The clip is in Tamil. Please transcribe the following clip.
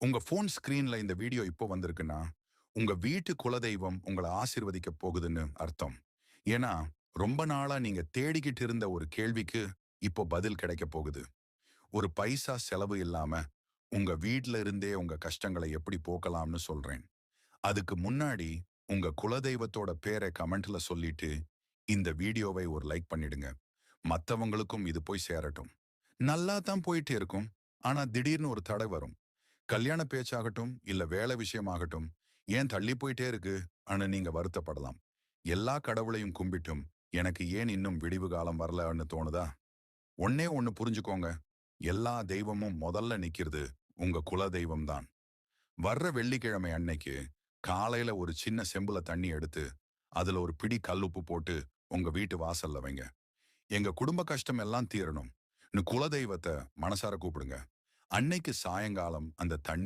உங்க போன் ஸ்கிரீன்ல இந்த வீடியோ இப்போ வந்திருக்குன்னா, உங்க வீட்டு குலதெய்வம் உங்கள ஆசீர்வதிக்க போகுதுன்னு அர்த்தம். ஏன்னா, ரொம்ப நாளா நீங்க தேடிக்கிட்டு இருந்த ஒரு கேள்விக்கு இப்போ பதில் கிடைக்க போகுது. ஒரு பைசா செலவு இல்லாம, உங்க வீட்ல இருந்தே உங்க கஷ்டங்களை எப்படி போக்கலாம்னு சொல்றேன். அதுக்கு முன்னாடி, உங்க குலதெய்வத்தோட பேரை கமெண்ட்ல சொல்லிட்டு, இந்த வீடியோவை ஒரு லைக் பண்ணிடுங்க. மத்தவங்களுக்கும் இது போய் சேரட்டும். நல்லா தான் போயிட்டே இருக்கும். ஆனா திடீர்னு ஒரு தடை வரும். கல்யாண பேச்சாகட்டும், இல்ல வேலை விஷயமாகட்டும், ஏன் தள்ளி போயிட்டே இருக்கு? ஆனா நீங்க வருத்தப்படலாம். எல்லா கடவுளையும் கும்பிட்டும், எனக்கு ஏன் இன்னும் விடிவு காலம் வரலன்னு தோணுதா? ஒண்ணே ஒண்ணு புரிஞ்சுக்கோங்க. எல்லா தெய்வமும் முதல்ல நிக்கிறது உங்க குல தெய்வம் தான். வர்ற வெள்ளிக்கிழமை அன்னைக்கு, காலையில ஒரு சின்ன செம்புல தண்ணி எடுத்து, அதுல ஒரு பிடி கல்லுப்பு போட்டு, உங்க வீட்டு வாசல்ல வைங்க. எங்க குடும்ப கஷ்டம் எல்லாம் தீரணும். குலதெய்வத்த மனசார கூப்பிடுங்க. அன்னைக்கு சாயங்காலம் அந்த தண்ணி